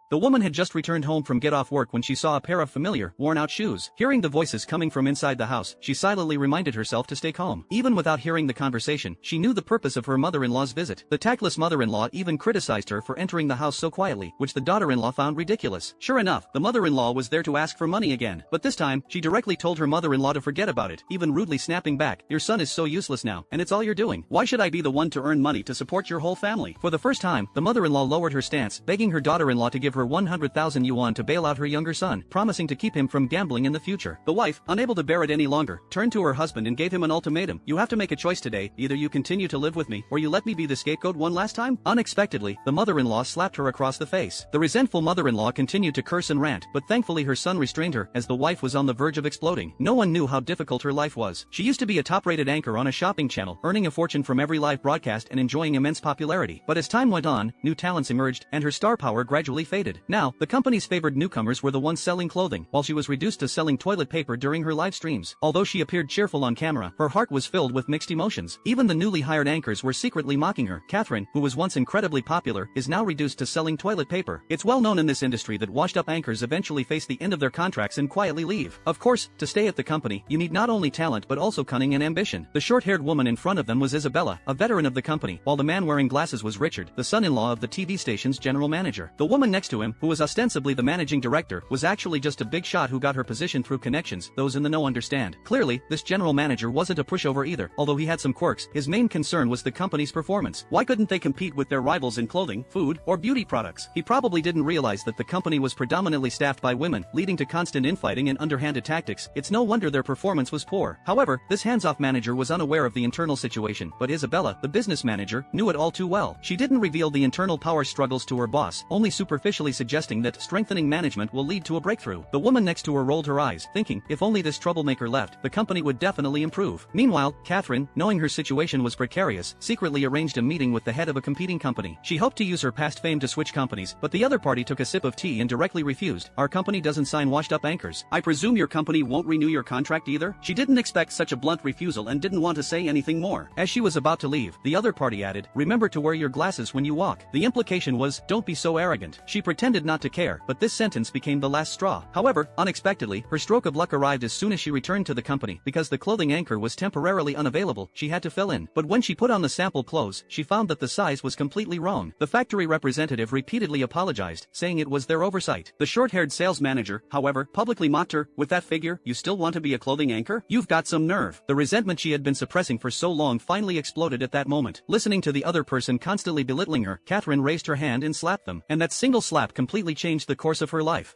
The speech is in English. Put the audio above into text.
The woman had just returned home from get off work when she saw a pair of familiar, worn-out shoes. Hearing the voices coming from inside the house, she silently reminded herself to stay calm. Even without hearing the conversation, she knew the purpose of her mother-in-law's visit. The tactless mother-in-law even criticized her for entering the house so quietly, which the daughter-in-law found ridiculous. Sure enough, the mother-in-law was there to ask for money again, but this time, she directly told her mother-in-law to forget about it, even rudely snapping back, "Your son is so useless now, and it's all you're doing. Why should I be the one to earn money to support your whole family?" For the first time, the mother-in-law lowered her stance, begging her daughter-in-law to give her 100,000 yuan to bail out her younger son, promising to keep him from gambling in the future. The wife, unable to bear it any longer, turned to her husband and gave him an ultimatum. "You have to make a choice today, either you continue to live with me, or you let me be the scapegoat one last time." Unexpectedly, the mother-in-law slapped her across the face. The resentful mother-in-law continued to curse and rant, but thankfully her son restrained her, as the wife was on the verge of exploding. No one knew how difficult her life was. She used to be a top-rated anchor on a shopping channel, earning a fortune from every live broadcast and enjoying immense popularity. But as time went on, new talents emerged, and her star power gradually faded. Now, the company's favored newcomers were the ones selling clothing, while she was reduced to selling toilet paper during her live streams. Although she appeared cheerful on camera, her heart was filled with mixed emotions. Even the newly hired anchors were secretly mocking her. Catherine, who was once incredibly popular, is now reduced to selling toilet paper. It's well known in this industry that washed-up anchors eventually face the end of their contracts and quietly leave. Of course, to stay at the company, you need not only talent but also cunning and ambition. The short-haired woman in front of them was Isabella, a veteran of the company, while the man wearing glasses was Richard, the son-in-law of the TV station's general manager. The woman next to him, who was ostensibly the managing director, was actually just a big shot who got her position through connections. Those in the know understand. Clearly, this general manager wasn't a pushover either. Although he had some quirks, his main concern was the company's performance. Why couldn't they compete with their rivals in clothing, food, or beauty products? He probably didn't realize that the company was predominantly staffed by women, leading to constant infighting and underhanded tactics. It's no wonder their performance was poor. However, this hands-off manager was unaware of the internal situation, but Isabella, the business manager, knew it all too well. She didn't reveal the internal power struggles to her boss, only superficially suggesting that strengthening management will lead to a breakthrough. The woman next to her rolled her eyes, thinking, if only this troublemaker left, the company would definitely improve. Meanwhile, Catherine, knowing her situation was precarious, secretly arranged a meeting with the head of a competing company. She hoped to use her past fame to switch companies, but the other party took a sip of tea and directly refused. "Our company doesn't sign washed-up anchors. I presume your company won't renew your contract either?" She didn't expect such a blunt refusal and didn't want to say anything more. As she was about to leave, the other party added, "Remember to wear your glasses when you walk." The implication was, "Don't be so arrogant." She pretended not to care, but this sentence became the last straw. However, unexpectedly, her stroke of luck arrived as soon as she returned to the company. Because the clothing anchor was temporarily unavailable, she had to fill in. But when she put on the sample clothes, she found that the size was completely wrong. The factory representative repeatedly apologized, saying it was their oversight. The short-haired sales manager, however, publicly mocked her, "With that figure, you still want to be a clothing anchor? You've got some nerve." The resentment she had been suppressing for so long finally exploded at that moment. Listening to the other person constantly belittling her, Catherine raised her hand and slapped them. And that single slap completely changed the course of her life.